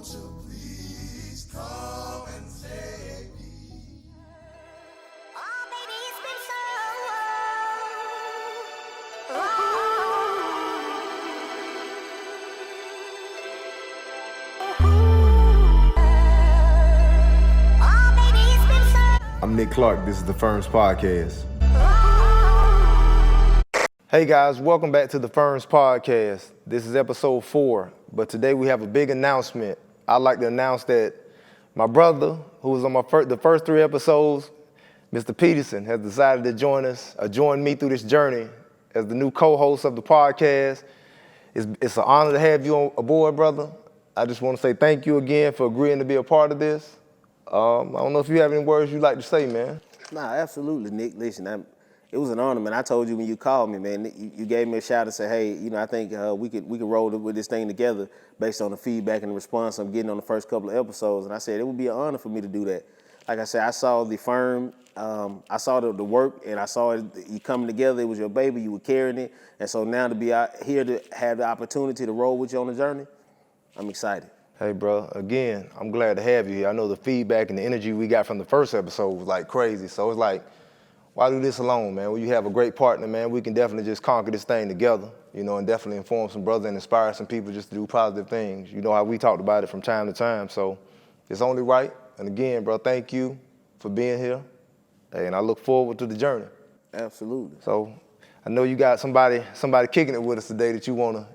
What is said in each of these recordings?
won't you please come and save me? Oh, baby, it's been so Oh, baby, it's been so I'm Nick Clark. This is the F.I.R.M's podcast. Hey guys, welcome back to the F.I.R.M's podcast. This is episode 4, but today we have a big announcement. I'd like to announce that my brother, who was on the first 3 episodes, Mr. Peterson, has decided to join me through this journey as the new co-host of the podcast. It's an honor to have you aboard, brother. I just want to say thank you again for agreeing to be a part of this. I don't know if you have any words you'd like to say, man. Nah, absolutely, Nick. Listen, it was an honor, man. I told you when you called me, man. You gave me a shout and said, hey, I think we could roll with this thing together based on the feedback and the response I'm getting on the first couple of episodes. And I said it would be an honor for me to do that. Like I said, I saw the F.I.R.M. I saw the work, and I saw you coming together. It was your baby. You were carrying it. And so now to be out here to have the opportunity to roll with you on the journey, I'm excited. Hey, bro, again, I'm glad to have you here. I know the feedback and the energy we got from the first episode was like crazy. So it's like, why do this alone, man? When you have a great partner, man, we can definitely just conquer this thing together, and definitely inform some brothers and inspire some people just to do positive things. You know how we talked about it from time to time. So it's only right. And again, bro, thank you for being here. And I look forward to the journey. Absolutely. So I know you got somebody kicking it with us today that you want to,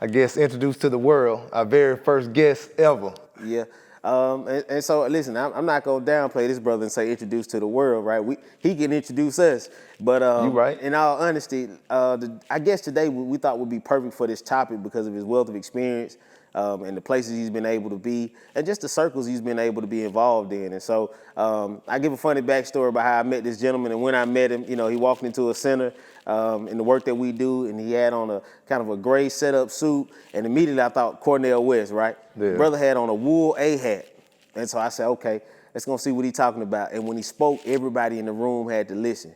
I guess, introduce to the world, our very first guest ever. Yeah. And so, listen, I'm not going to downplay this brother and say introduce to the world, right? He can introduce us. But you right. In all honesty, I guess today we thought would be perfect for this topic because of his wealth of experience and the places he's been able to be and just the circles he's been able to be involved in. And so I give a funny backstory about how I met this gentleman. And when I met him, he walked into a center in the work that we do, and he had on a kind of a gray setup suit. And immediately I thought Cornel West, right? Yeah. Brother had on a wool A hat. And so I said, okay, let's go see what he's talking about. And when he spoke, everybody in the room had to listen.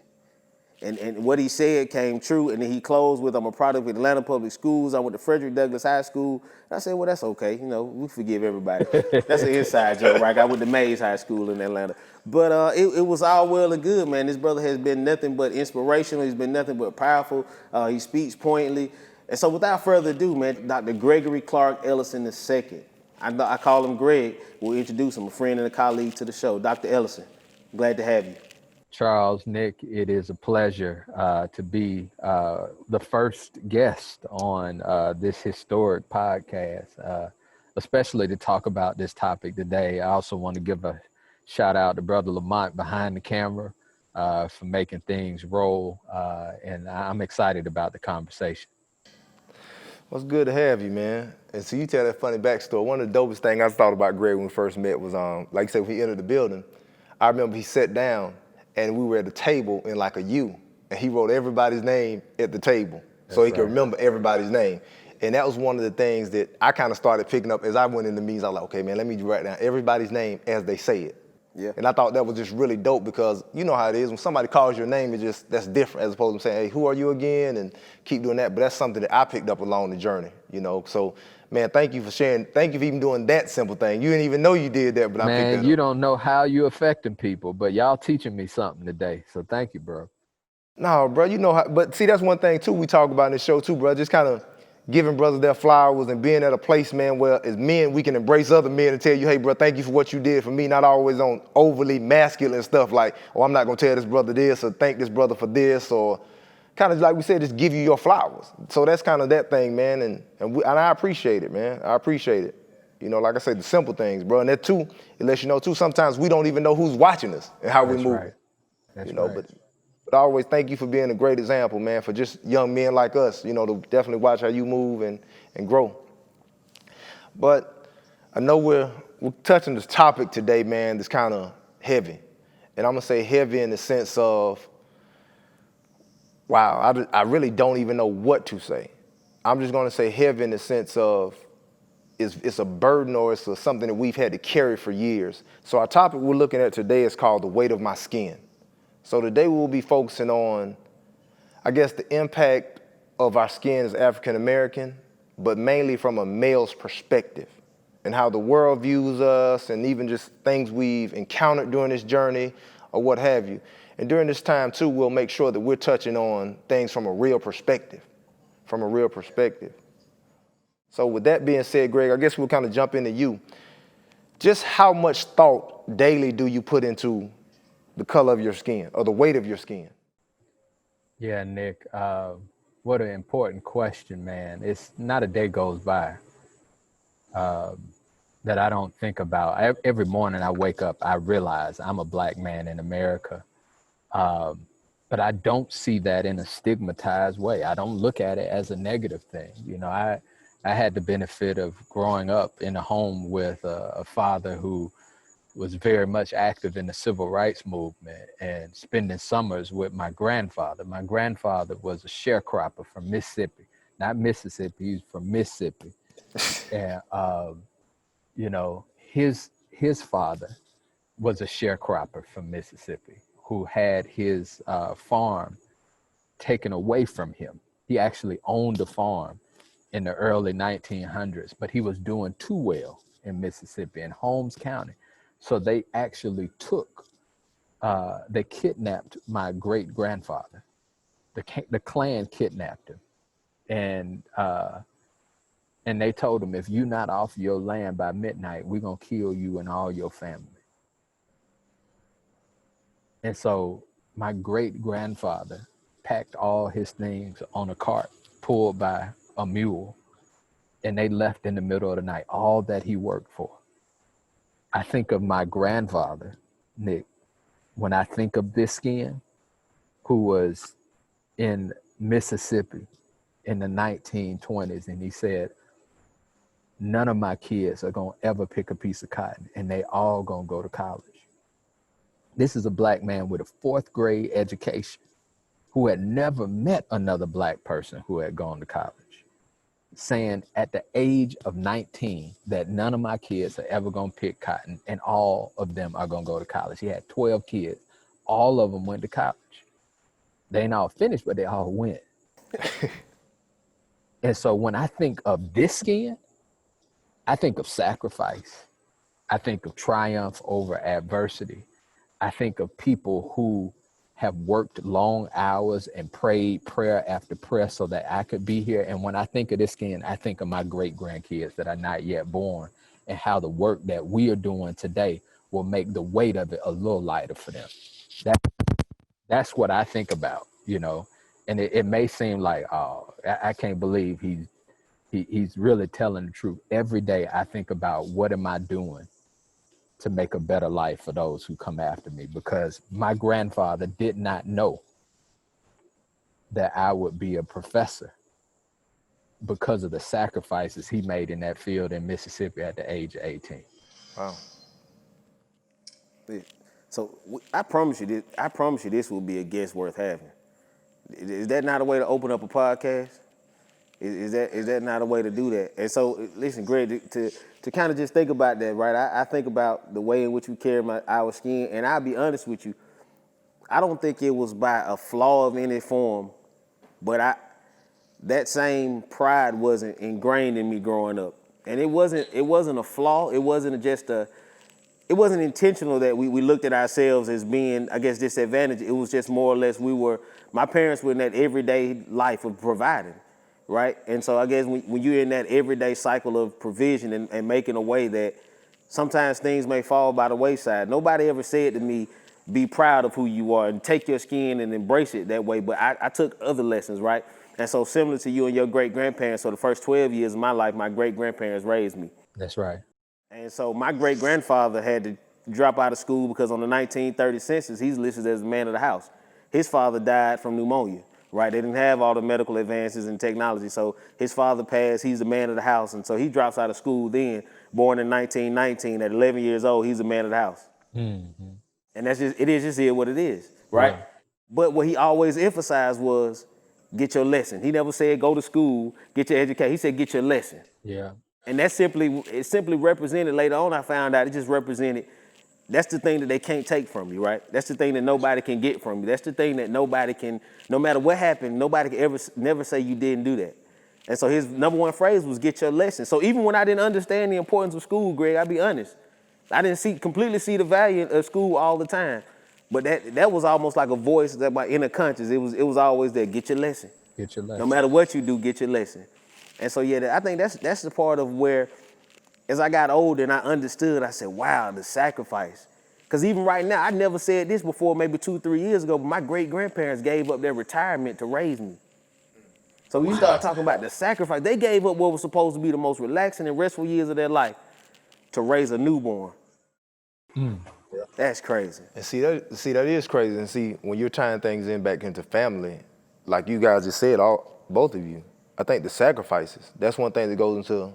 And what he said came true. And then he closed with, I'm a product of Atlanta Public Schools. I went to Frederick Douglass High School. And I said, well, that's okay. We forgive everybody. That's an inside joke, right? I went to Mays High School in Atlanta. But it was all well and good, man. This brother has been nothing but inspirational. He's been nothing but powerful. He speaks pointedly. And so without further ado, man, Dr. Gregory Clark Ellison II. I call him Greg. We'll introduce him, a friend and a colleague to the show. Dr. Ellison, glad to have you. Charles, Nick, it is a pleasure to be the first guest on this historic podcast, especially to talk about this topic today. I also want to give a shout out to Brother Lamont behind the camera for making things roll, and I'm excited about the conversation. Well, it's good to have you, man. And so you tell that funny backstory. One of the dopest things I thought about Greg when we first met was, like you said, when he entered the building, I remember he sat down and we were at a table in like a U, and he wrote everybody's name at the table so he could remember everybody's name. And that was one of the things that I kind of started picking up as I went into meetings. I was like, okay, man, let me write down everybody's name as they say it. Yeah. And I thought that was just really dope because you know how it is. When somebody calls your name, that's different as opposed to saying, hey, who are you again? And keep doing that. But that's something that I picked up along the journey, So, man, thank you for sharing. Thank you for even doing that simple thing. You didn't even know you did that, but I picked that up. Man, you don't know how you affecting people, but y'all teaching me something today. So thank you, bro. No, bro, you know how, but see, that's one thing, too, we talk about in the show, too, bro. Just kind of giving brothers their flowers and being at a place, man, where as men, we can embrace other men and tell you, hey, bro, thank you for what you did for me, not always on overly masculine stuff like, oh, I'm not going to tell this brother this or thank this brother for this or kind of like we said, just give you your flowers. So that's kind of that thing, man, and I appreciate it, man. I appreciate it. Like I said, the simple things, bro. And that, too, it lets you know, too, sometimes we don't even know who's watching us and how we move. Right. That's right. But I always thank you for being a great example, man, for just young men like us, to definitely watch how you move and grow. But I know we're touching this topic today, man, that's kind of heavy. And I'm going to say heavy in the sense of, wow, I really don't even know what to say. I'm just going to say heavy in the sense of it's a burden or it's something that we've had to carry for years. So our topic we're looking at today is called the weight of my skin. So today we'll be focusing on, I guess, the impact of our skin as African American, but mainly from a male's perspective. and how the world views us, and even just things we've encountered during this journey or what have you. And during this time too, we'll make sure that we're touching on things from a real perspective, So with that being said, Greg, I guess we'll kind of jump into you. Just how much thought daily do you put into the color of your skin or the weight of your skin? Yeah, Nick, what an important question, man. It's not a day goes by that I don't think about. Every morning I wake up, I realize I'm a black man in America. But I don't see that in a stigmatized way. I don't look at it as a negative thing. You know, I had the benefit of growing up in a home with a father who was very much active in the civil rights movement and spending summers with my grandfather. My grandfather was a sharecropper from Mississippi, not Mississippi, he's from Mississippi. And, you know, his father was a sharecropper from Mississippi who had his farm taken away from him. He actually owned a farm in the early 1900s, but he was doing too well in Mississippi, in Holmes County. So they actually they kidnapped my great grandfather. The Klan kidnapped him, and they told him, if you're not off your land by midnight, we're gonna kill you and all your family. And so my great grandfather packed all his things on a cart pulled by a mule, and they left in the middle of the night, all that he worked for. I think of my grandfather, Nick, when I think of this skin, who was in Mississippi in the 1920s, and he said, none of my kids are gonna ever pick a piece of cotton, and they all gonna go to college. This is a black man with a 4th grade education who had never met another black person who had gone to college, saying at the age of 19 that none of my kids are ever gonna pick cotton and all of them are gonna go to college. He had 12 kids. All of them went to college. They ain't all finished, but they all went. And so when I think of this skin, I think of sacrifice. I think of triumph over adversity. I think of people who have worked long hours and prayed prayer after prayer so that I could be here. And when I think of this skin, I think of my great grandkids that are not yet born, and how the work that we are doing today will make the weight of it a little lighter for them. That's what I think about, you know. And it may seem like, oh, I can't believe he's really telling the truth. Every day I think about, what am I doing to make a better life for those who come after me? Because my grandfather did not know that I would be a professor because of the sacrifices he made in that field in Mississippi at the age of 18. Wow. So I promise you this will be a guest worth having. Is that not a way to open up a podcast? Is that not a way to do that? And so, listen, Greg, to kind of just think about that, right? I think about the way in which we carry our skin, and I'll be honest with you, I don't think it was by a flaw of any form, but that same pride wasn't ingrained in me growing up, and it wasn't a flaw. It wasn't intentional that we looked at ourselves as being, I guess, disadvantaged. It was just more or less my parents were in that everyday life of providing. Right? And so I guess when you're in that everyday cycle of provision and making a way, that sometimes things may fall by the wayside. Nobody ever said to me, be proud of who you are and take your skin and embrace it that way. But I took other lessons, right? And so similar to you and your great-grandparents, so the first 12 years of my life, my great-grandparents raised me. That's right. And so my great-grandfather had to drop out of school because on the 1930 census, he's listed as the man of the house. His father died from pneumonia. Right, they didn't have all the medical advances and technology, so his father passed. He's the man of the house, and so he drops out of school. Then, born in 1919, at 11 years old, he's the man of the house. Mm-hmm. And it is just what it is, right? But what he always emphasized was, get your lesson. He never said go to school, get your education. He said get your lesson. Yeah. And it simply represented. Later on, I found out it just represented. That's the thing that they can't take from you, right? That's the thing that nobody can get from you. That's the thing that nobody can, no matter what happened, nobody can never say you didn't do that. And so his number one phrase was get your lesson. So even when I didn't understand the importance of school, Greg, I'll be honest, I didn't completely see the value of school all the time. But that was almost like a voice that my inner conscious, it was always there, get your lesson. Get your No lesson. matter what you do, get your lesson. And so yeah, I think that's the part of where, as I got older and I understood, I said, wow, the sacrifice. Because even right now, I never said this before, maybe 2-3 years ago, but my great-grandparents gave up their retirement to raise me. So we start talking about the sacrifice. They gave up what was supposed to be the most relaxing and restful years of their life to raise a newborn. That's crazy. And see that is crazy. And see, when you're tying things in back into family, like you guys just said, both of you, I think the sacrifices, that's one thing that goes into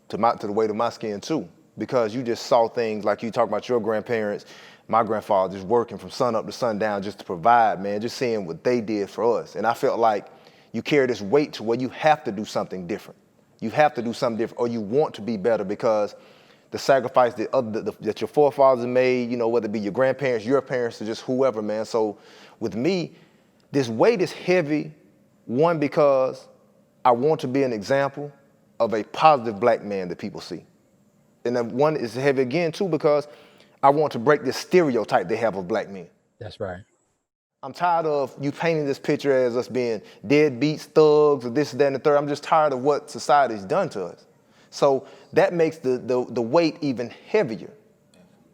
the weight of my skin too. Because you just saw things like you talk about your grandparents, my grandfather just working from sun up to sundown just to provide, man, just seeing what they did for us. And I felt like you carry this weight to where you have to do something different. You have to do something different, or you want to be better, because the sacrifice that your forefathers made, you know, whether it be your grandparents, your parents, or just whoever, man. So with me, this weight is heavy, one, because I want to be an example of a positive black man that people see. And then one is heavy again, too, because I want to break this stereotype they have of black men. That's right. I'm tired of you painting this picture as us being deadbeats, thugs, or this, that, and the third. I'm just tired of what society's done to us. So that makes the weight even heavier,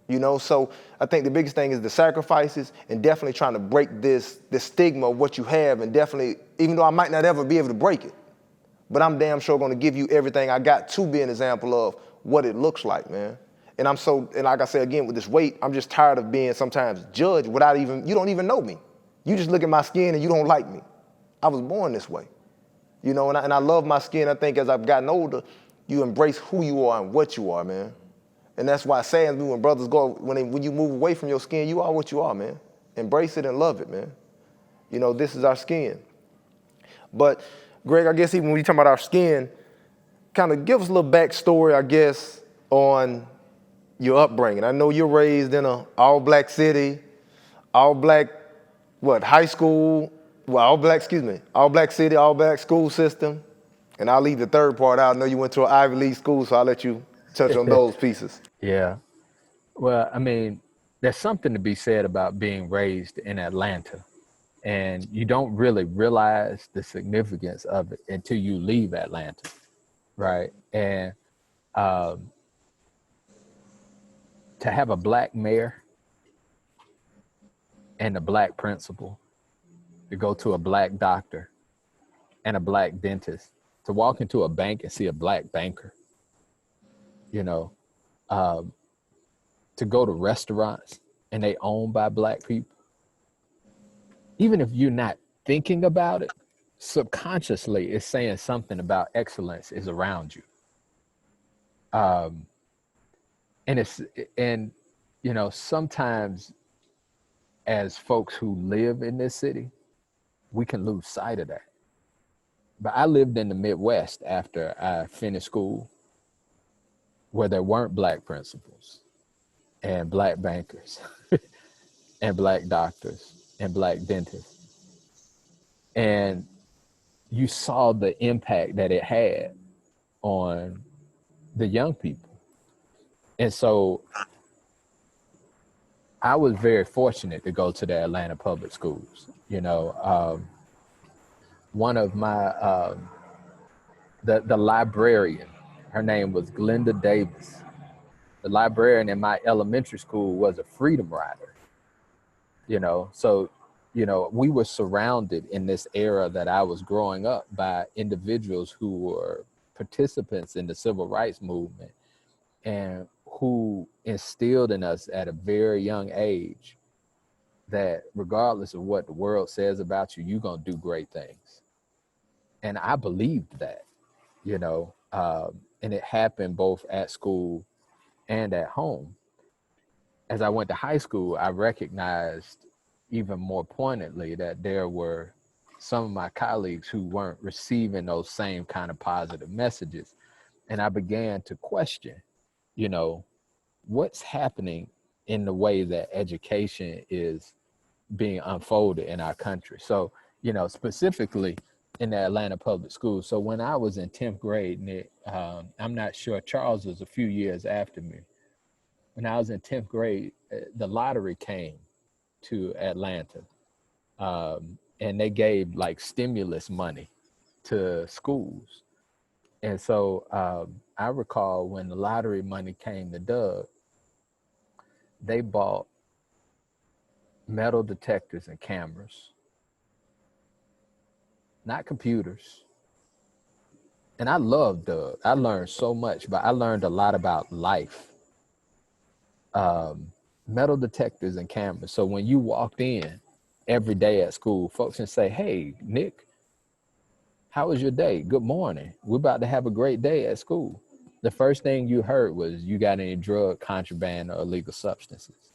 you know? So I think the biggest thing is the sacrifices, and definitely trying to break this stigma of what you have, and definitely, even though I might not ever be able to break it, but I'm damn sure gonna give you everything I got to be an example of what it looks like, man. And like I said again, with this weight, I'm just tired of being sometimes judged without you don't even know me. You just look at my skin and you don't like me. I was born this way, you know, and I love my skin. I think as I've gotten older, you embrace who you are and what you are, man. And that's why it saddens me when brothers go, when you move away from your skin, you are what you are, man. Embrace it and love it, man. You know, this is our skin. But Greg, I guess even when you talk about our skin, kind of give us a little backstory, I guess, on your upbringing. I know you're raised in an all-black city, all-black, high school, all-black city, all-black school system. And I'll leave the third part out. I know you went to an Ivy League school, so I'll let you touch on those pieces. Yeah. Well, I mean, there's something to be said about being raised in Atlanta, and you don't really realize the significance of it until you leave Atlanta, right? And to have a black mayor and a black principal, to go to a black doctor and a black dentist, to walk into a bank and see a black banker, you know, to go to restaurants and they owned by black people. Even if you're not thinking about it, subconsciously it's saying something about excellence is around you. And you know, sometimes as folks who live in this city, we can lose sight of that. But I lived in the Midwest after I finished school, where there weren't black principals and black bankers and black doctors and black dentists. And you saw the impact that it had on the young people. And so I was very fortunate to go to the Atlanta public schools. You know, one of my, the librarian, her name was Glenda Davis. The librarian in my elementary school was a freedom rider, you know? So, you know, we were surrounded in this era that I was growing up by individuals who were participants in the civil rights movement and who instilled in us at a very young age that regardless of what the world says about you, you're gonna do great things. And I believed that, you know, and it happened both at school and at home. As I went to high school, I recognized even more pointedly that there were some of my colleagues who weren't receiving those same kind of positive messages. And I began to question, you know, what's happening in the way that education is being unfolded in our country. So, you know, specifically, in the Atlanta public schools. So when I was in 10th grade, Nick, I'm not sure, Charles was a few years after me. When I was in 10th grade, the lottery came to Atlanta, and they gave like stimulus money to schools. And so I recall when the lottery money came to Doug, they bought metal detectors and cameras, not computers. And I love Doug. I learned so much, but I learned a lot about life. Metal detectors and cameras. So when you walked in every day at school, folks can say, "Hey, Nick, how was your day? Good morning. We're about to have a great day at school." The first thing you heard was, "You got any drug, contraband, or illegal substances?"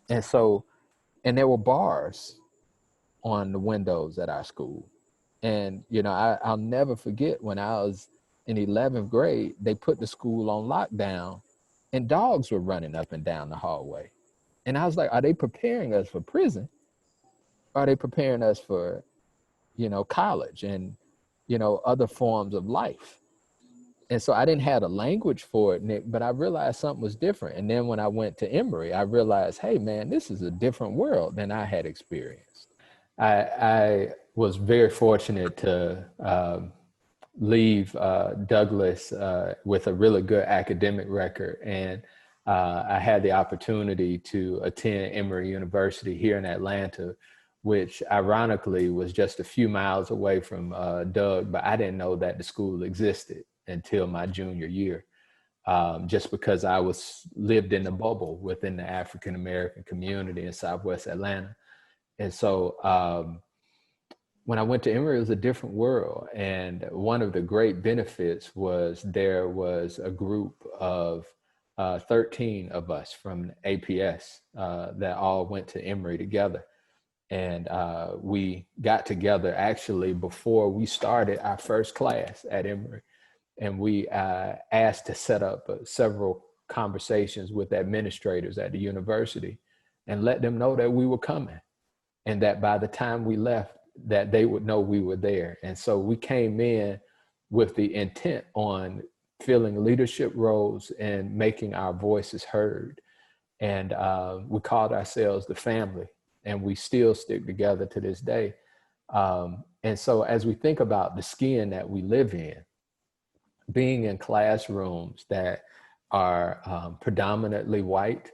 And so, and there were bars on the windows at our school. And, you know, I'll never forget when I was in 11th grade, they put the school on lockdown and dogs were running up and down the hallway. And I was like, are they preparing us for prison? Or are they preparing us for, you know, college and, you know, other forms of life? And so I didn't have a language for it, Nick, but I realized something was different. And then when I went to Emory, I realized, hey, man, this is a different world than I had experienced. I was very fortunate to leave Douglas with a really good academic record. And I had the opportunity to attend Emory University here in Atlanta, which ironically was just a few miles away from Doug, but I didn't know that the school existed until my junior year, just because I lived in a bubble within the African-American community in Southwest Atlanta. And so when I went to Emory, it was a different world. And one of the great benefits was there was a group of 13 of us from APS that all went to Emory together. And we got together actually before we started our first class at Emory. And we asked to set up several conversations with administrators at the university and let them know that we were coming, and that by the time we left, that they would know we were there. And so we came in with the intent on filling leadership roles and making our voices heard. And we called ourselves the family, and we still stick together to this day. And so as we think about the skin that we live in, being in classrooms that are predominantly white,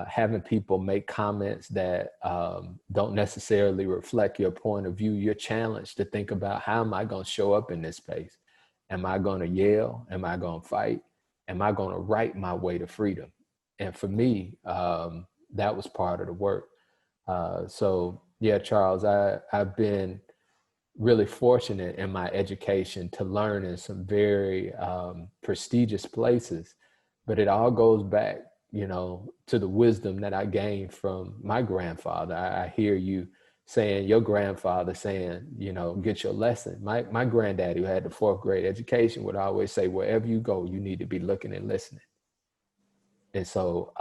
having people make comments that don't necessarily reflect your point of view, you're challenged to think about, how am I going to show up in this space? Am I going to yell? Am I going to fight? Am I going to write my way to freedom? And for me, that was part of the work. So yeah, Charles, I've been really fortunate in my education to learn in some very prestigious places, but it all goes back, you know, to the wisdom that I gained from my grandfather. I hear you saying, your grandfather saying, you know, get your lesson. My granddaddy, who had the 4th grade education, would always say, wherever you go, you need to be looking and listening. And so,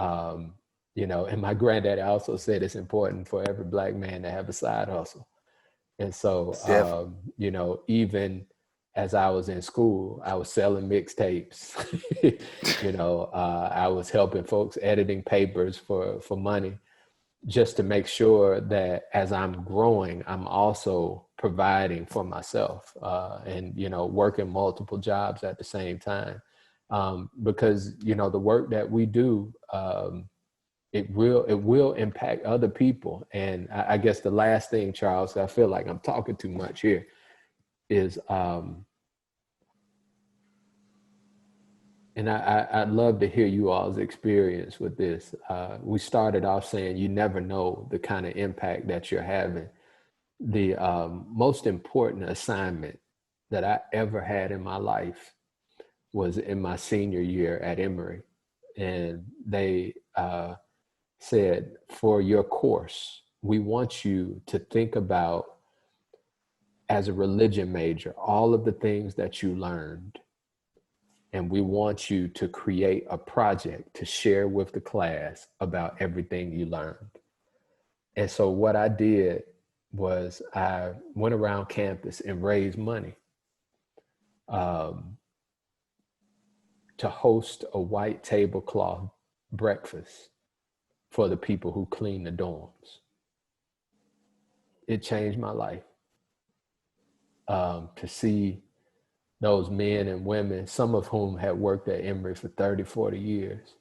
you know, and my granddaddy also said it's important for every Black man to have a side hustle. And so, you know, even as I was in school, I was selling mixtapes. You know, I was helping folks editing papers for money, just to make sure that as I'm growing, I'm also providing for myself, and, you know, working multiple jobs at the same time. Because, you know, the work that we do, it will impact other people. And I guess the last thing, Charles, I feel like I'm talking too much here, is and I'd love to hear you all's experience with this. We started off saying you never know the kind of impact that you're having. The most important assignment that I ever had in my life was in my senior year at Emory. And they said, for your course, we want you to think about, as a religion major, all of the things that you learned. And we want you to create a project to share with the class about everything you learned. And so what I did was I went around campus and raised money to host a white tablecloth breakfast for the people who clean the dorms. It changed my life to see those men and women, some of whom had worked at Emory for 30, 40 years,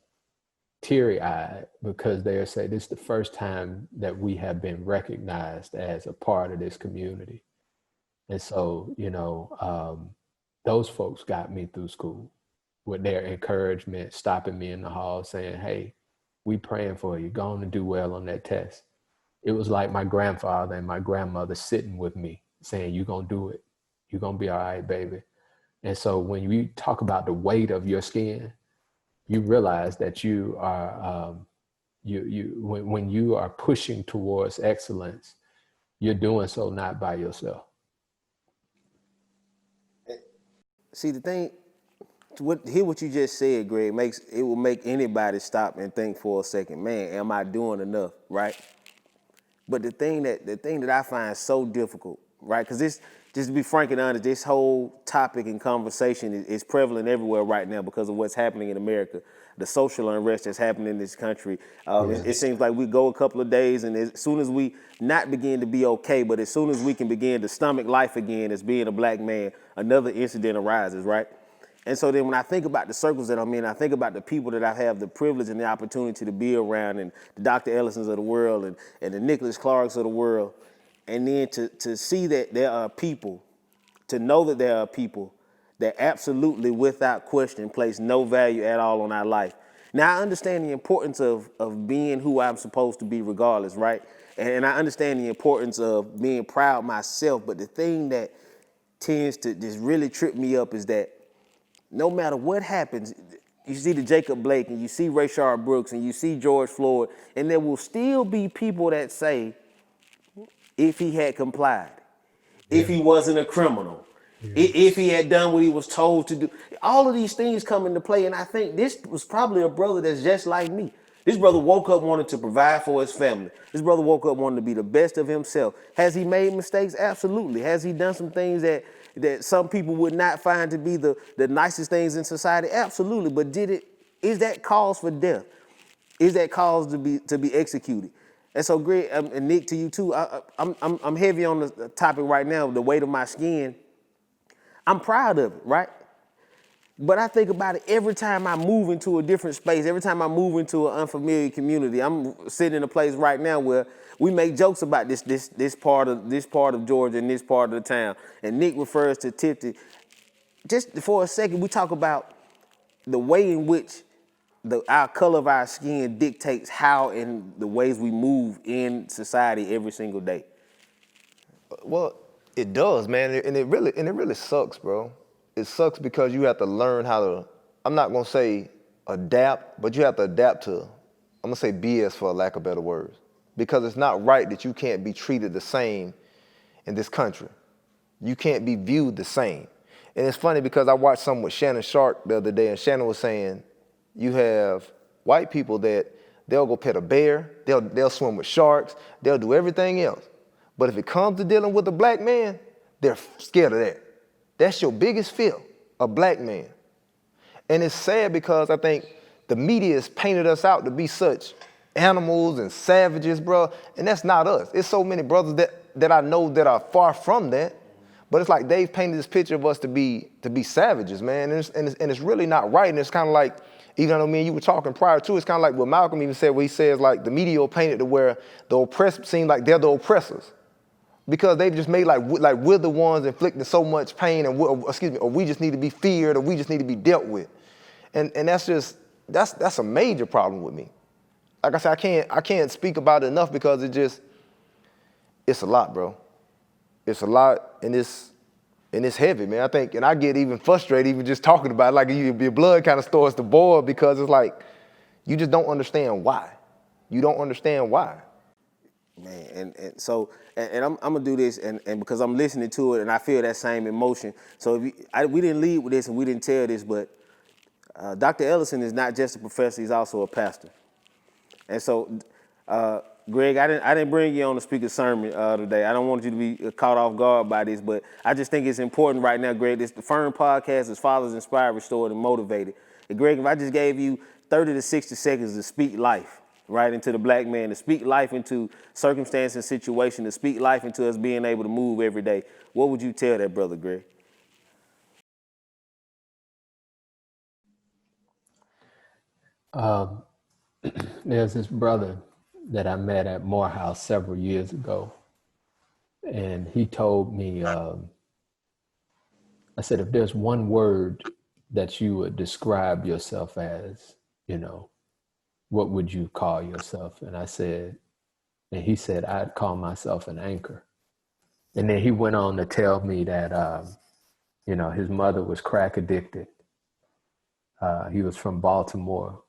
teary-eyed because they say this is the first time that we have been recognized as a part of this community. And so, those folks got me through school with their encouragement, stopping me in the hall saying, hey, we praying for you, go on and do well on that test. It was like my grandfather and my grandmother sitting with me saying, you're going to do it. You're going to be all right, baby. And so when you talk about the weight of your skin, you realize that you are, when you are pushing towards excellence, you're doing so not by yourself. See, the thing, hear what you just said, Greg, it will make anybody stop and think for a second, man, am I doing enough, right? But the thing that I find so difficult, right? Because this, just to be frank and honest, this whole topic and conversation is prevalent everywhere right now because of what's happening in America, the social unrest that's happening in this country. It seems like we go a couple of days, and as soon as we not begin to be okay, but as soon as we can begin to stomach life again as being a black man, another incident arises, right? And so then when I think about the circles that I'm in, I think about the people that I have the privilege and the opportunity to be around, and the Dr. Ellisons of the world and the Nicholas Clarks of the world, and then to see that there are people, to know that there are people that absolutely, without question, place no value at all on our life. Now, I understand the importance of being who I'm supposed to be regardless, right? And I understand the importance of being proud myself, but the thing that tends to just really trip me up is that no matter what happens, you see the Jacob Blake and you see Rayshard Brooks and you see George Floyd, and there will still be people that say, if he had complied, if he wasn't a criminal, if he had done what he was told to do, all of these things come into play. And I think this was probably a brother that's just like me. This brother woke up wanting to provide for his family. This brother woke up wanting to be the best of himself. Has he made mistakes? Absolutely. Has he done some things that some people would not find to be the nicest things in society? Absolutely. But is that cause for death? Is that cause to be executed? And so, Greg, and Nick, to you too, I'm heavy on the topic right now, the weight of my skin. I'm proud of it, right? But I think about it every time I move into a different space, every time I move into an unfamiliar community. I'm sitting in a place right now where we make jokes about this part of Georgia and this part of the town. And Nick refers to Tipton. Just for a second, we talk about the way in which our color of our skin dictates how and the ways we move in society every single day. Well, it does, man, and it really sucks, bro. It sucks because you have to learn how to, I'm not gonna say adapt, but you have to adapt to, I'm gonna say BS for lack of better words. Because it's not right that you can't be treated the same in this country. You can't be viewed the same. And it's funny because I watched something with Shannon Sharp the other day, and Shannon was saying, you have white people that they'll go pet a bear, they'll swim with sharks, they'll do everything else. But if it comes to dealing with a black man, they're scared of that. That's your biggest fear, a black man. And it's sad because I think the media has painted us out to be such animals and savages, bro, and that's not us. It's so many brothers that I know that are far from that, but it's like they've painted this picture of us to be savages, man, and it's really not right. And it's kind of like, even though me and you were talking prior to, it's kind of like what Malcolm even said, where he says like the media will paint it to where the oppressed seem like they're the oppressors. Because they've just made like we're the ones inflicting so much pain, and or we just need to be feared, or we just need to be dealt with, and that's a major problem with me. Like I said, I can't speak about it enough because it's a lot, bro. It's a lot, and it's heavy, man. I think, and I get even frustrated even just talking about it. Like your blood kind of starts to boil because it's like you just don't understand why. You don't understand why. Man, and so I'm gonna do this, and because I'm listening to it and I feel that same emotion. So we didn't lead with this and we didn't tell this, but Dr. Ellison is not just a professor; he's also a pastor. And so Greg, I didn't bring you on to speak a sermon today. I don't want you to be caught off guard by this, but I just think it's important right now, Greg. This the F.I.R.M podcast is Fathers Inspired, Restored, and Motivated. And Greg, if I just gave you 30 to 60 seconds to speak life, right, into the black man, to speak life into circumstance and situation, to speak life into us being able to move every day, what would you tell that brother, Greg? There's this brother that I met at Morehouse several years ago, and he told me, I said, if there's one word that you would describe yourself as, what would you call yourself? And he said, I'd call myself an anchor. And then he went on to tell me that, his mother was crack addicted. He was from Baltimore.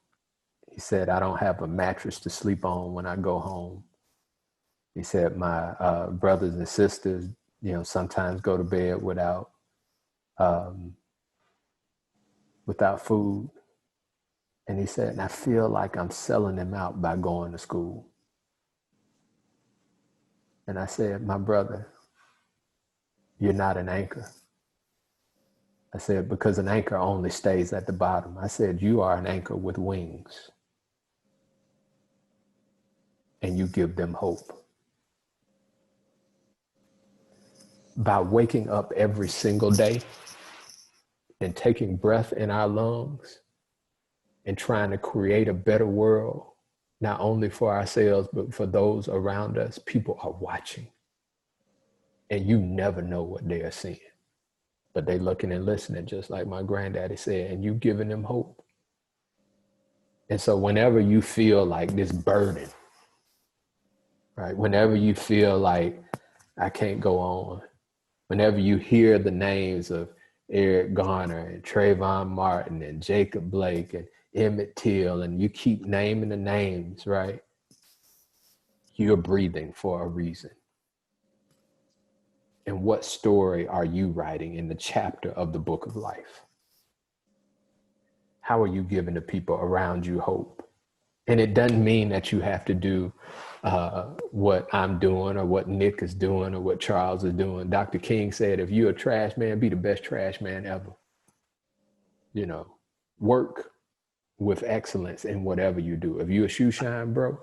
He said, I don't have a mattress to sleep on when I go home. He said, my brothers and sisters, sometimes go to bed without food. And he said, and I feel like I'm selling them out by going to school. And I said, my brother, you're not an anchor. I said, because an anchor only stays at the bottom. I said, you are an anchor with wings. And you give them hope. By waking up every single day and taking breath in our lungs and trying to create a better world, not only for ourselves, but for those around us, people are watching. And you never know what they are seeing. But they looking and listening, just like my granddaddy said, and you giving them hope. And so whenever you feel like this burden, right? Whenever you feel like I can't go on, whenever you hear the names of Eric Garner and Trayvon Martin and Jacob Blake and Emmett Till, and you keep naming the names, right? You're breathing for a reason. And what story are you writing in the chapter of the book of life? How are you giving the people around you hope? And it doesn't mean that you have to do what I'm doing or what Nick is doing or what Charles is doing. Dr. King said, if you're a trash man, be the best trash man ever. Work with excellence in whatever you do. If you're a shoe shine, bro,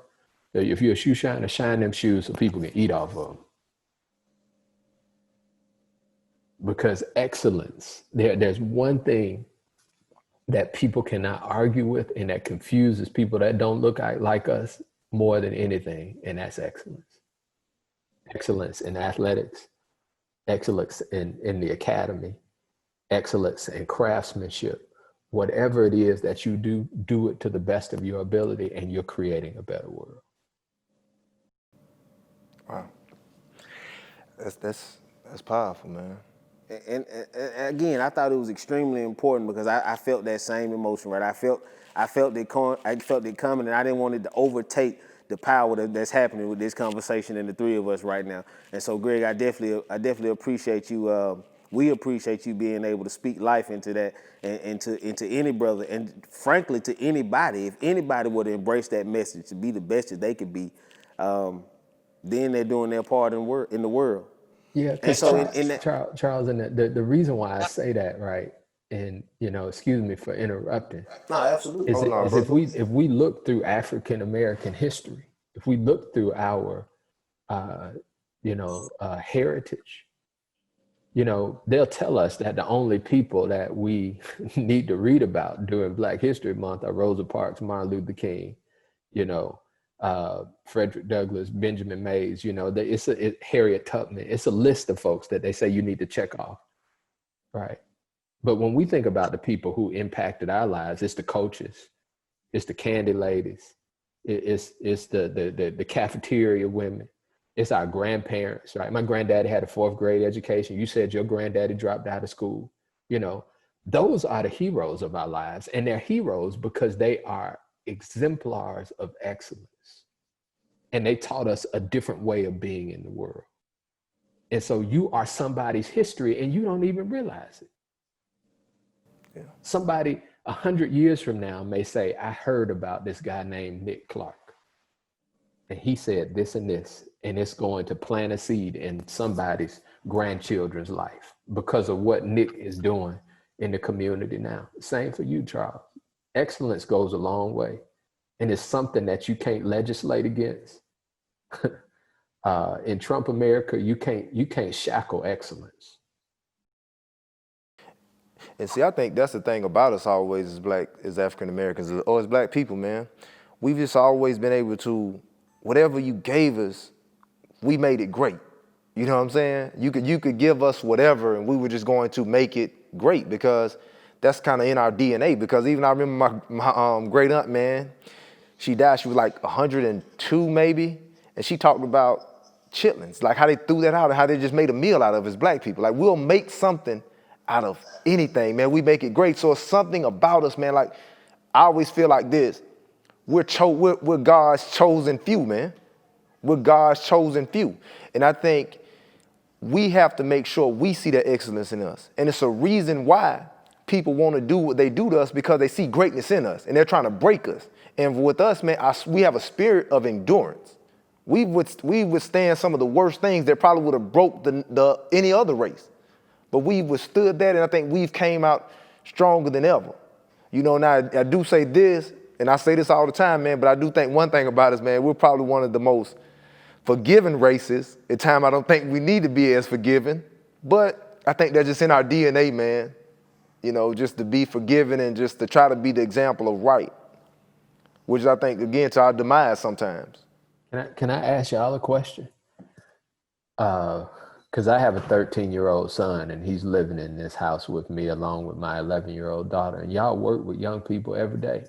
if you're a shoe shiner, shine them shoes so people can eat off of them. Because excellence, there's one thing that people cannot argue with and that confuses people that don't look like us more than anything, and that's excellence. Excellence in athletics, excellence in the academy, excellence in craftsmanship. Whatever it is that you do it to the best of your ability, and you're creating a better world. Wow. That's powerful, man. And again, I thought it was extremely important because I felt that same emotion, right? I felt it coming, and I didn't want it to overtake the power that's happening with this conversation and the three of us right now. And so, Greg, I definitely appreciate you. We appreciate you being able to speak life into that and into any brother, and frankly to anybody. If anybody were to embrace that message to be the best that they could be, then they're doing their part in the world. Yeah, because Charles, and the reason why I say that, right, and excuse me for interrupting. No, absolutely. Is if we look through African American history, if we look through our heritage, they'll tell us that the only people that we need to read about during Black History Month are Rosa Parks, Martin Luther King, Frederick Douglass, Benjamin Mays, Harriet Tubman. It's a list of folks that they say you need to check off, right? But when we think about the people who impacted our lives, it's the coaches, it's the candy ladies, it's the cafeteria women, it's our grandparents, right? My granddaddy had a 4th grade education. You said your granddaddy dropped out of school. Those are the heroes of our lives, and they're heroes because they are exemplars of excellence. And they taught us a different way of being in the world. And so you are somebody's history and you don't even realize it. Yeah. Somebody 100 years from now may say, I heard about this guy named Nick Clark. and he said this and this, and it's going to plant a seed in somebody's grandchildren's life because of what Nick is doing in the community now. Same for you, Charles. Excellence goes a long way, and it's something that you can't legislate against. In Trump America, you can't shackle excellence. And see, I think that's the thing about us always as African Americans, or as black people, man. We've just always been able to, whatever you gave us, we made it great. You know what I'm saying? You could give us whatever and we were just going to make it great because that's kind of in our DNA. Because even I remember my great aunt, man, she died, she was like 102 maybe, and she talked about chitlins, like how they threw that out and how they just made a meal out of as black people. Like we'll make something out of anything, man. We make it great. So it's something about us, man. Like I always feel like this. We're God's chosen few, man. We're God's chosen few. And I think we have to make sure we see that excellence in us. And it's a reason why people want to do what they do to us, because they see greatness in us and they're trying to break us. And with us, man, we have a spirit of endurance. We withstand some of the worst things that probably would have broke any other race. But we withstood that, and I think we've came out stronger than ever. You know, now I do say this, and I say this all the time, man, but I do think one thing about us, man, we're probably one of the most forgiving races. At times I don't think we need to be as forgiving, but I think that's just in our DNA, man. You know, just to be forgiving and just to try to be the example of right, which I think, again, to our demise sometimes. Can I ask y'all a question? Because I have a 13-year-old son, and he's living in this house with me along with my 11-year-old daughter. And y'all work with young people every day.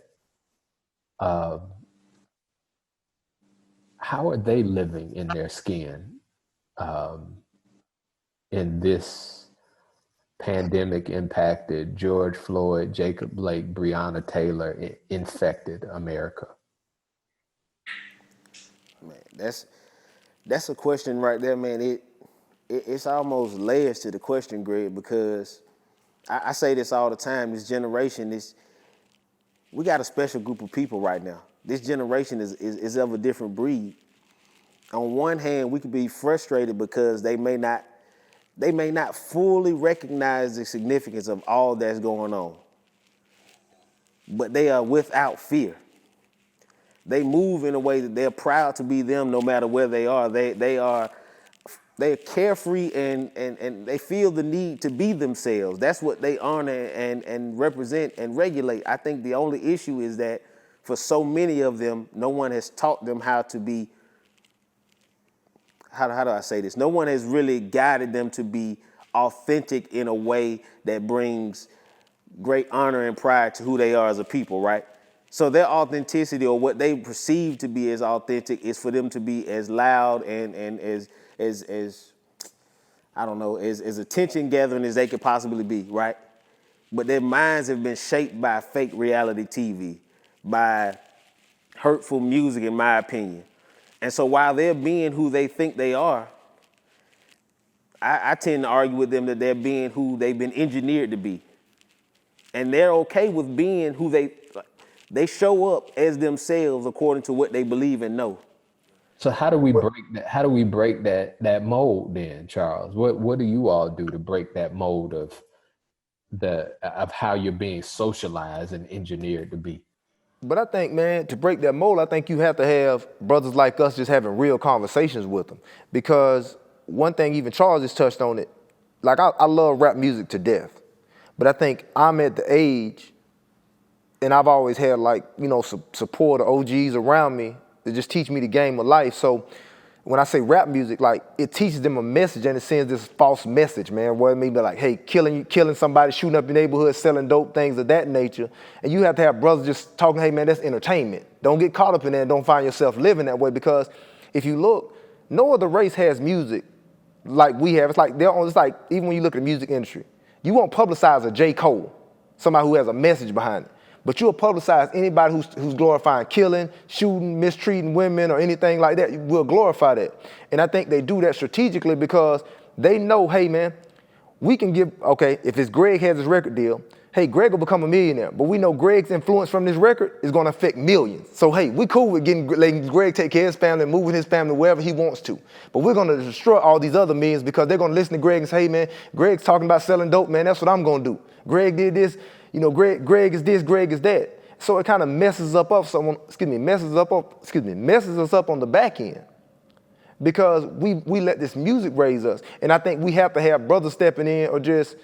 How are they living in their skin in this pandemic impacted George Floyd, Jacob Blake, Breonna Taylor infected America? Man, that's a question right there, man. It's almost layers to the question, Greg, because I say this all the time. This generation we got a special group of people right now. This generation is of a different breed. On one hand, we could be frustrated because they may not fully recognize the significance of all that's going on. But they are without fear. They move in a way that they're proud to be them no matter where they are. They're carefree and they feel the need to be themselves. That's what they honor and represent and regulate. I think the only issue is that for so many of them, no one has taught them how to be, how do I say this? No one has really guided them to be authentic in a way that brings great honor and pride to who they are as a people, right? So their authenticity, or what they perceive to be as authentic, is for them to be as loud and as I don't know, as attention gathering as they could possibly be, right? But their minds have been shaped by fake reality TV, by hurtful music, in my opinion. And so while they're being who they think they are, I tend to argue with them that they're being who they've been engineered to be. And they're okay with being who they show up as themselves according to what they believe and know. So how do we break that? How do we break that mold then, Charles? What do you all do to break that mold of how you're being socialized and engineered to be? But I think, man, to break that mold, I think you have to have brothers like us just having real conversations with them. Because one thing, even Charles just touched on it, like I love rap music to death. But I think I'm at the age, and I've always had like, you know, support OGs around me that just teach me the game of life. So when I say rap music, like it teaches them a message and it sends this false message, man, where it may be like, hey, killing somebody, shooting up your neighborhood, selling dope, things of that nature. And you have to have brothers just talking, hey man, that's entertainment. Don't get caught up in that and don't find yourself living that way, because if you look, no other race has music like we have. It's like even when you look at the music industry, you won't publicize a J. Cole, somebody who has a message behind it. But you'll publicize anybody who's glorifying killing, shooting, mistreating women, or anything like that. We'll glorify that. And I think they do that strategically because they know, hey, man, we can give, okay, if it's Greg has his record deal, hey, Greg will become a millionaire, but we know Greg's influence from this record is gonna affect millions. So hey, we cool with letting Greg take care of his family and moving his family wherever he wants to. But we're gonna destroy all these other millions because they're gonna listen to Greg and say, hey man, Greg's talking about selling dope, man, that's what I'm gonna do. Greg did this, you know, Greg is this, Greg is that. So it kind of messes us up on the back end. Because we let this music raise us. And I think we have to have brothers stepping in or just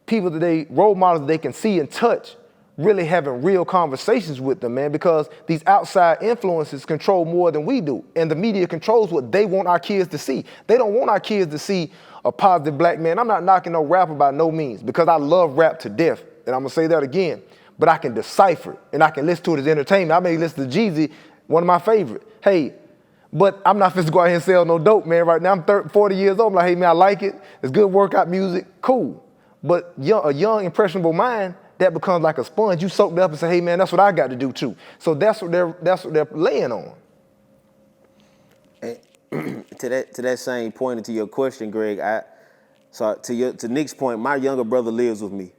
people role models that they can see and touch, really having real conversations with them, man, because these outside influences control more than we do. And the media controls what they want our kids to see. They don't want our kids to see a positive black man. I'm not knocking no rapper by no means because I love rap to death. And I'm gonna say that again, but I can decipher it and I can listen to it as entertainment. I may listen to Jeezy, one of my favorite. Hey, but I'm not finna go out here and sell no dope, man. Right now, I'm 40 years old. I'm like, hey, man, I like it. It's good workout music, cool. But a young, impressionable mind, that becomes like a sponge. You soak it up and say, hey, man, that's what I got to do too. So that's what they're laying on. And to that same point and to your question, Greg, to Nick's point, my younger brother lives with me.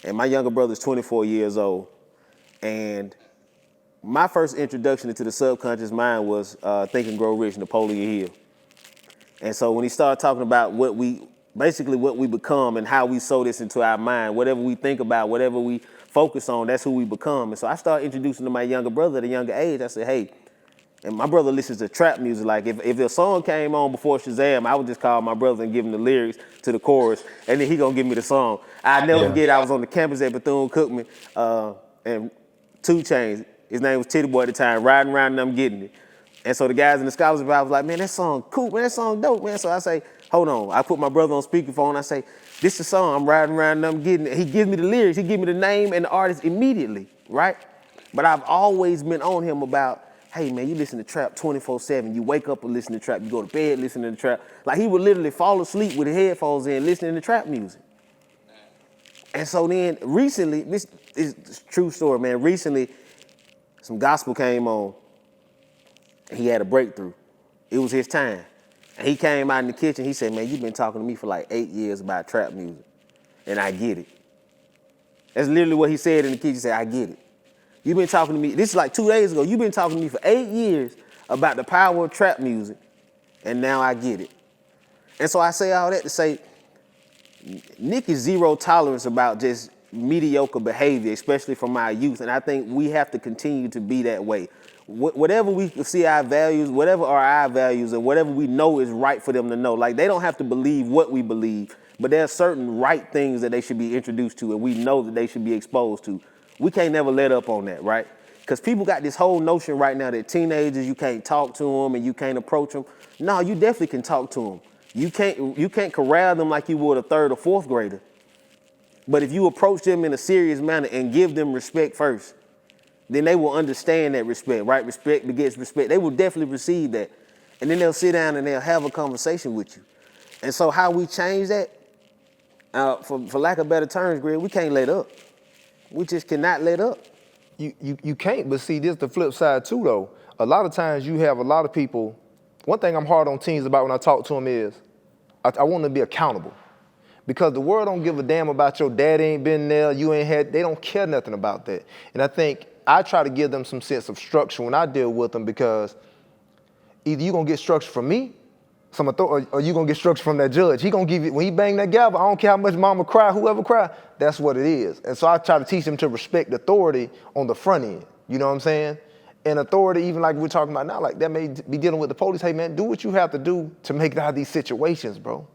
And my younger brother is 24 years old. And my first introduction into the subconscious mind was Think and Grow Rich, Napoleon Hill. And so when he started talking about what we become and how we sow this into our mind, whatever we think about, whatever we focus on, that's who we become. And so I started introducing to my younger brother at a younger age. I said, hey, and my brother listens to trap music. Like if a song came on before Shazam, I would just call my brother and give him the lyrics to the chorus, and then he gonna give me the song. I never forget, I was on the campus at Bethune-Cookman, and 2 Chainz, his name was Titty Boy at the time, riding around and I'm getting it. And so the guys in the scholarship, I was like, man, that song cool, man, that song dope, man. So I say, hold on. I put my brother on speakerphone. I say, this is the song, I'm riding around and I'm getting it. He gives me the lyrics, he gives me the name and the artist immediately, right? But I've always been on him about, hey man, you listen to trap 24/7. You wake up and listen to trap. You go to bed listening to trap. Like he would literally fall asleep with his headphones in listening to trap music. And so then recently, this is a true story, man. Recently, some gospel came on. He had a breakthrough. It was his time. And he came out in the kitchen. He said, man, you've been talking to me for like 8 years about trap music. And I get it. That's literally what he said in the kitchen. He said, I get it. You've been talking to me, this is like 2 days ago, you've been talking to me for 8 years about the power of trap music, and now I get it. And so I say all that to say, Nick is zero tolerance about just mediocre behavior, especially from our youth, and I think we have to continue to be that way. Whatever we see our values, whatever are our values, and whatever we know is right for them to know, like they don't have to believe what we believe, but there are certain right things that they should be introduced to, and we know that they should be exposed to. We can't never let up on that, right? Because people got this whole notion right now that teenagers, you can't talk to them and you can't approach them. No, you definitely can talk to them. You can't corral them like you would a 3rd or 4th grader. But if you approach them in a serious manner and give them respect first, then they will understand that respect, right? Respect begets respect. They will definitely receive that. And then they'll sit down and they'll have a conversation with you. And so how we change that, for lack of better terms, Greg, we can't let up. We just cannot let up. You can't, but see, this is the flip side too, though. A lot of times you have a lot of people, one thing I'm hard on teens about when I talk to them is, I want them to be accountable. Because the world don't give a damn about your dad ain't been there, you ain't had, they don't care nothing about that. And I think I try to give them some sense of structure when I deal with them, because either you gonna get structure from me, or you gonna get structure from that judge. He gonna give you, when he bang that gavel, I don't care how much mama cry, whoever cry, that's what it is. And so I try to teach them to respect authority on the front end, you know what I'm saying? And authority, even like we're talking about now, like that may be dealing with the police, hey man, do what you have to do to make it out of these situations, bro.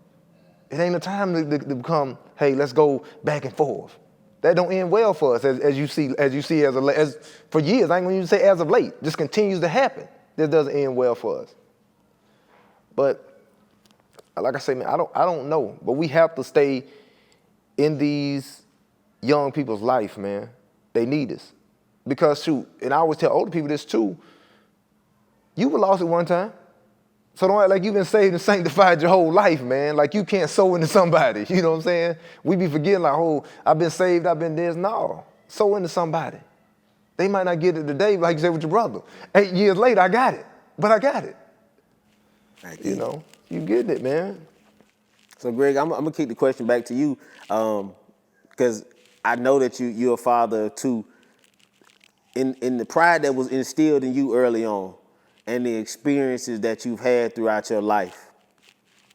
It ain't a time to become, hey, let's go back and forth. That don't end well for us, as you see as for years, I ain't gonna even say as of late, just continues to happen. This doesn't end well for us. But like I say, man, I don't know. But we have to stay in these young people's life, man. They need us. Because shoot, and I always tell older people this too, you were lost at one time. So don't act like you've been saved and sanctified your whole life, man. Like you can't sow into somebody, you know what I'm saying? We be forgetting like, oh, I've been saved, I've been this. No, sow into somebody. They might not get it today, like you said with your brother. 8 years later, I got it, but I got it. You know, you getting it, man. So Greg, I'm gonna kick the question back to you, because I know that you're a father of two. In the pride that was instilled in you early on, and the experiences that you've had throughout your life,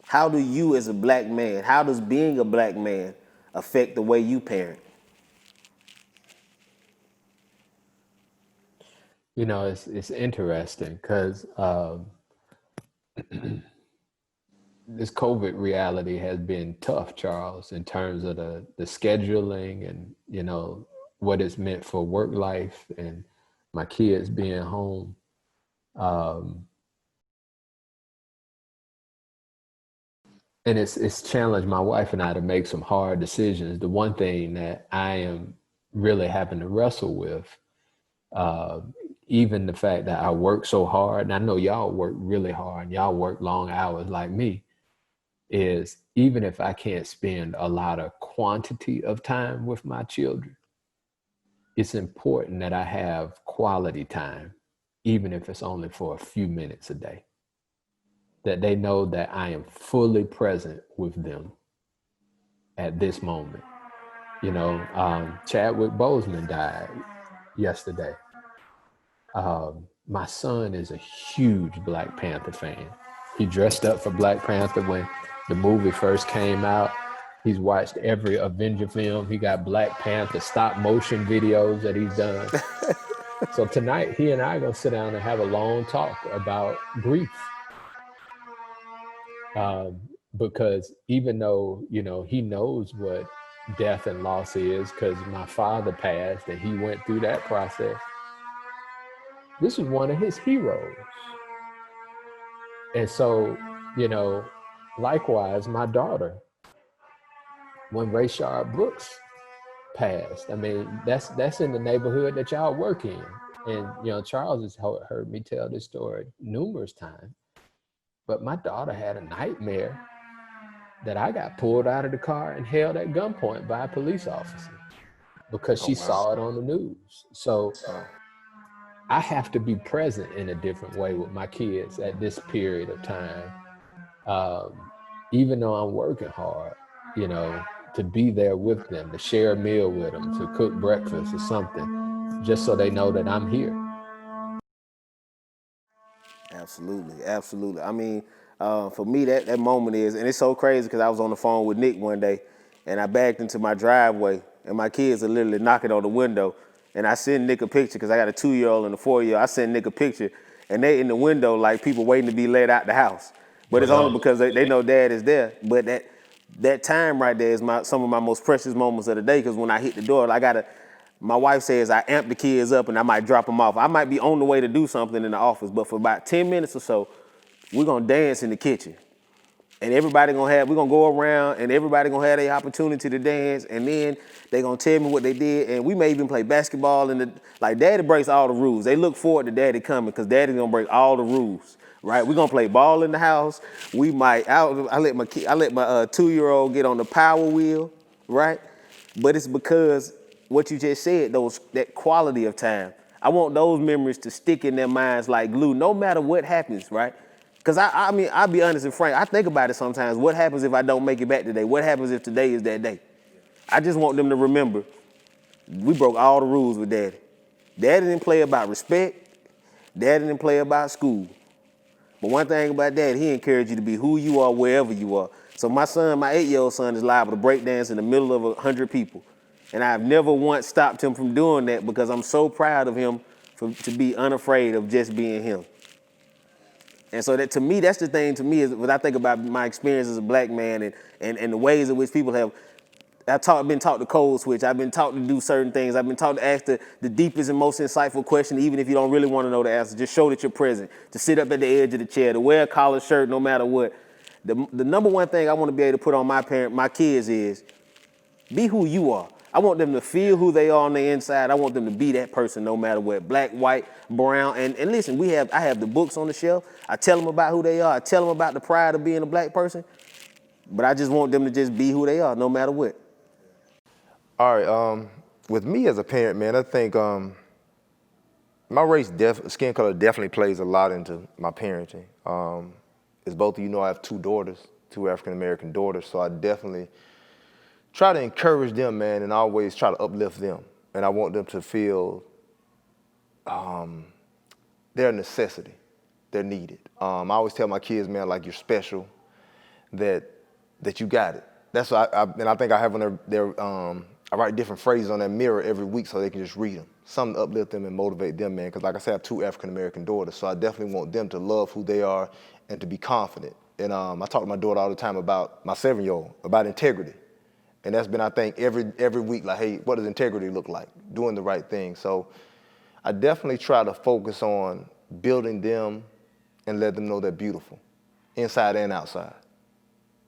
how do you as a black man, how does being a black man affect the way you parent? You know, it's interesting because this COVID reality has been tough, Charles, in terms of the scheduling and, you know, what it's meant for work life and my kids being home. And it's challenged my wife and I to make some hard decisions. The one thing that I am really having to wrestle with, uh, even the fact that I work so hard, and I know y'all work really hard, and y'all work long hours like me, is even if I can't spend a lot of quantity of time with my children, it's important that I have quality time, even if it's only for a few minutes a day, that they know that I am fully present with them at this moment. You know, Chadwick Boseman died yesterday. My son is a huge Black Panther fan. He dressed up for Black Panther when the movie first came out. He's watched every Avenger film. He got Black Panther stop motion videos that he's done. So tonight, he and I are gonna sit down and have a long talk about grief. Because even though, you know, he knows what death and loss is, because my father passed and he went through that process, this is one of his heroes. And so, you know, likewise, my daughter, when Rayshard Brooks passed, I mean, that's in the neighborhood that y'all work in. And, you know, Charles has heard me tell this story numerous times, but my daughter had a nightmare that I got pulled out of the car and held at gunpoint by a police officer because she saw it on the news. So I have to be present in a different way with my kids at this period of time. Even though I'm working hard, you know, to be there with them, to share a meal with them, to cook breakfast or something, just so they know that I'm here. Absolutely, absolutely. I mean, for me, that moment is, and it's so crazy because I was on the phone with Nick one day, and I backed into my driveway, and my kids are literally knocking on the window, and I send Nick a picture because I got a 2-year-old and a 4-year-old. I send Nick a picture, and they in the window like people waiting to be let out the house, but it's only because they know Dad is there. But that time right there is some of my most precious moments of the day because when I hit the door, my wife says I amp the kids up and I might drop them off. I might be on the way to do something in the office, but for about 10 minutes or so, we're gonna dance in the kitchen. And we're gonna go around and everybody gonna have their opportunity to dance, and then they gonna tell me what they did, and we may even play basketball like Daddy breaks all the rules. They look forward to Daddy coming because Daddy's gonna break all the rules, right? We're gonna play ball in the house. We might, I let my 2-year-old get on the power wheel, right? But it's because what you just said, that quality of time. I want those memories to stick in their minds like glue, no matter what happens, right? Because I mean, I'll be honest and frank, I think about it sometimes. What happens if I don't make it back today? What happens if today is that day? I just want them to remember, we broke all the rules with Daddy. Daddy didn't play about respect. Daddy didn't play about school. But one thing about Daddy, he encouraged you to be who you are wherever you are. So my 8-year-old son is liable to break dance in the middle of 100 people. And I've never once stopped him from doing that because I'm so proud of him to be unafraid of just being him. And so that to me, that's the thing to me is when I think about my experience as a black man and the ways in which people have, I've been taught to code switch. I've been taught to do certain things. I've been taught to ask the deepest and most insightful question, even if you don't really want to know the answer. Just show that you're present, to sit up at the edge of the chair, to wear a collared shirt no matter what. The number one thing I want to be able to put on my kids is be who you are. I want them to feel who they are on the inside. I want them to be that person no matter what, black, white, brown. And listen, I have the books on the shelf. I tell them about who they are. I tell them about the pride of being a black person. But I just want them to just be who they are no matter what. All right, with me as a parent, man, I think my skin color definitely plays a lot into my parenting. As both of you know, I have 2 daughters, 2 African-American daughters, so I definitely try to encourage them, man, and always try to uplift them. And I want them to feel they're a necessity. They're needed. I always tell my kids, man, like, you're special, that you got it. That's what and I think I have on I write different phrases on their mirror every week so they can just read them. Something to uplift them and motivate them, man, because like I said, I have 2 African-American daughters, so I definitely want them to love who they are and to be confident. And I talk to my daughter all the time about, my 7-year-old, about integrity. And that's been, I think, every week, like, hey, what does integrity look like? Doing the right thing. So I definitely try to focus on building them and let them know they're beautiful, inside and outside.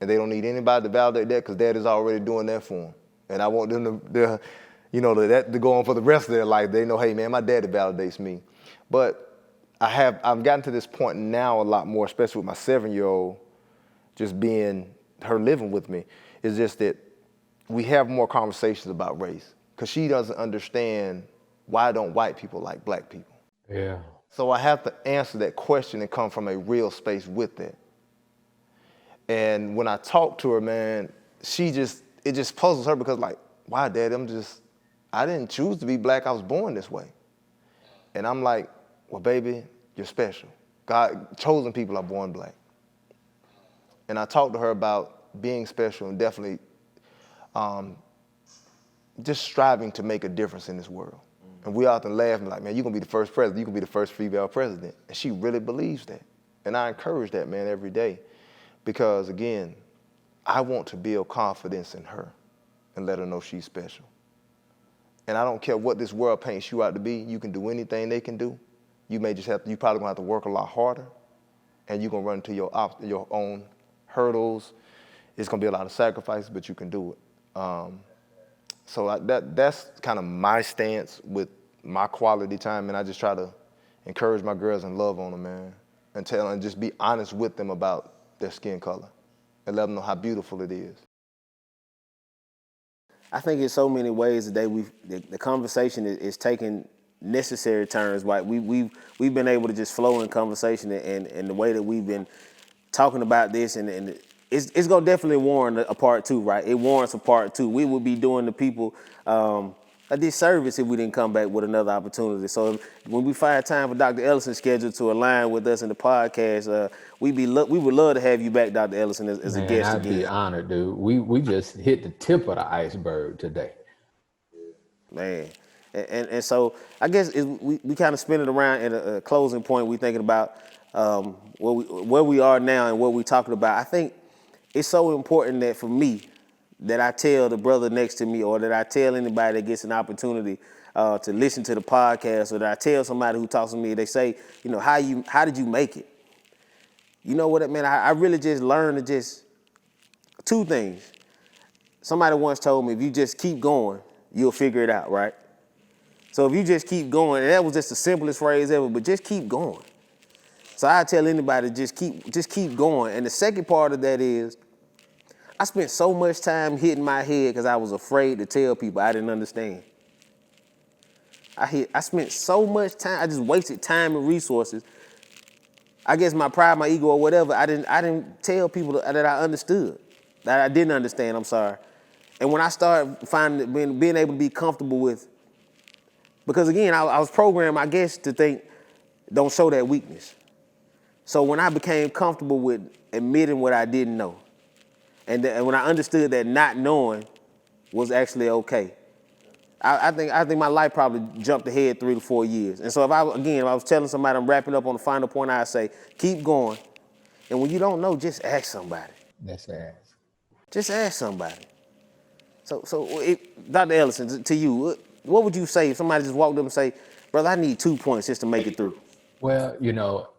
And they don't need anybody to validate that, because Dad is already doing that for them. And I want them to go on for the rest of their life. They know, hey, man, my daddy validates me. But I've gotten to this point now a lot more, especially with my 7-year-old, just being her living with me, is just that we have more conversations about race, because she doesn't understand, why don't white people like black people? Yeah. So I have to answer that question and come from a real space with that. And when I talk to her, man, it just puzzles her, because, like, why, Dad? I didn't choose to be black. I was born this way. And I'm like, well, baby, you're special. God, chosen people are born black. And I talked to her about being special and definitely just striving to make a difference in this world. And we often laugh and like, man, you're going to be the first president. You're going to be the first female president. And she really believes that. And I encourage that, man, every day. Because, again, I want to build confidence in her and let her know she's special. And I don't care what this world paints you out to be. You can do anything they can do. You probably gonna have to work a lot harder, and you're gonna run into your own hurdles. It's gonna be a lot of sacrifices, but you can do it. So that's kind of my stance with my quality time, and I just try to encourage my girls and love on them, man, and just be honest with them about their skin color and let them know how beautiful it is. I think in so many ways today the conversation is taking necessary turns. Right, we've been able to just flow in conversation, and the way that we've been talking about this, and it's gonna definitely warrant a part 2. Right, it warrants a part 2. We would be doing the people a disservice if we didn't come back with another opportunity. So when we find time for Dr. Ellison scheduled to align with us in the podcast, we would love to have you back, Dr. Ellison, as a guest I'd again. be honored, dude. We just hit the tip of the iceberg today. Man. And so I guess we kind of spin it around at a closing point. We're thinking about where we are now and what we're talking about. I think it's so important that for me, that I tell the brother next to me, or that I tell anybody that gets an opportunity to listen to the podcast, or that I tell somebody who talks to me, they say, how did you make it? You know what, man? I really just learned to 2 things. Somebody once told me, if you just keep going, you'll figure it out, right? So if you just keep going, and that was just the simplest phrase ever, but just keep going. So I tell anybody, just keep going. And the second part of that is, I spent so much time hitting my head because I was afraid to tell people I didn't understand. I spent so much time, I just wasted time and resources. I guess my pride, my ego, or whatever, I didn't tell people that I understood, that I didn't understand, I'm sorry. And when I started finding, being able to be comfortable with, because again, I was programmed, I guess, to think, don't show that weakness. So when I became comfortable with admitting what I didn't know, and when I understood that not knowing was actually okay, I think my life probably jumped ahead 3 to 4 years. And so if I was telling somebody I'm wrapping up on the final point, I'd say, keep going. And when you don't know, just ask somebody. That's ass. Just ask somebody. So Dr. Ellison, to you, what would you say if somebody just walked up and say, brother, I need 2 points just to make it through? Well,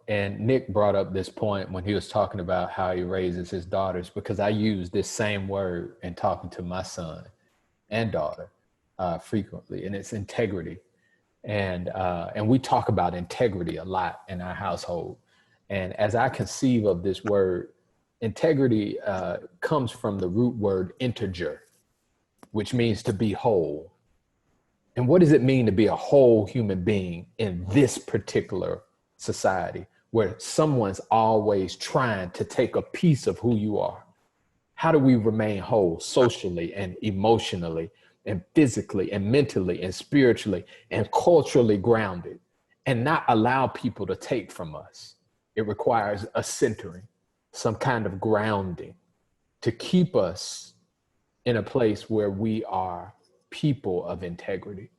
and Nick brought up this point when he was talking about how he raises his daughters, because I use this same word in talking to my son and daughter frequently, and it's integrity. And we talk about integrity a lot in our household. And as I conceive of this word, integrity comes from the root word integer, which means to be whole. And what does it mean to be a whole human being in this particular society where someone's always trying to take a piece of who you are? How do we remain whole socially and emotionally and physically and mentally and spiritually and culturally grounded and not allow people to take from us? It requires a centering, some kind of grounding to keep us in a place where we are people of integrity.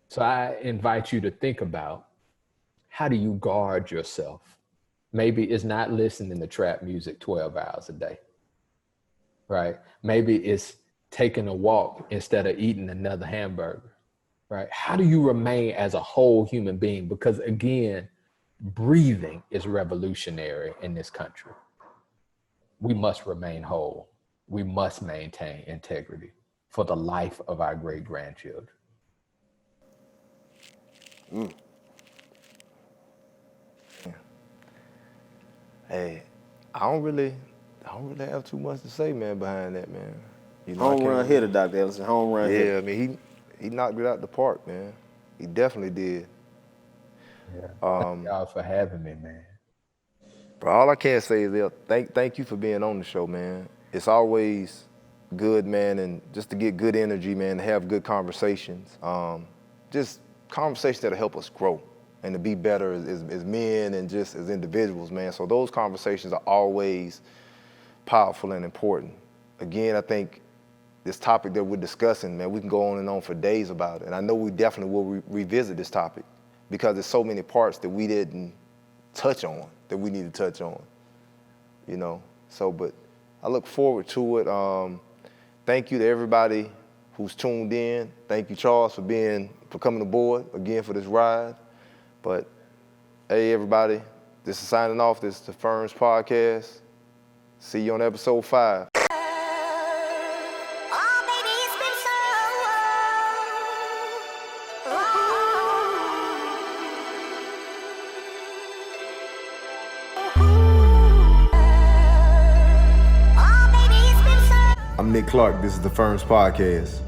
So I invite you to think about, how do you guard yourself? Maybe it's not listening to trap music 12 hours a day, right? Maybe it's taking a walk instead of eating another hamburger, right? How do you remain as a whole human being? Because again, breathing is revolutionary in this country. We must remain whole. We must maintain integrity for the life of our great grandchildren. Hey, I don't really have too much to say, man, behind that, man. You know, Home run hitter, Dr. Ellison. Home run hitter. Yeah, I mean, he knocked it out the park, man. He definitely did. Yeah. Thank y'all for having me, man. Bro, all I can say is thank you for being on the show, man. It's always good, man, and just to get good energy, man, to have good conversations. Just conversations that'll help us grow and to be better as men and just as individuals, man. So those conversations are always powerful and important. Again, I think this topic that we're discussing, man, we can go on and on for days about it. And I know we definitely will revisit this topic because there's so many parts that we didn't touch on that we need to touch on, you know? So, but I look forward to it. Thank you to everybody who's tuned in. Thank you, Charles, for coming aboard again for this ride. But hey, everybody, this is signing off. This is the F.I.R.M's podcast. See you on episode 5. Oh, baby, it's been so long. Oh, baby, it's been so. I'm Nick Clark. This is the F.I.R.M's podcast.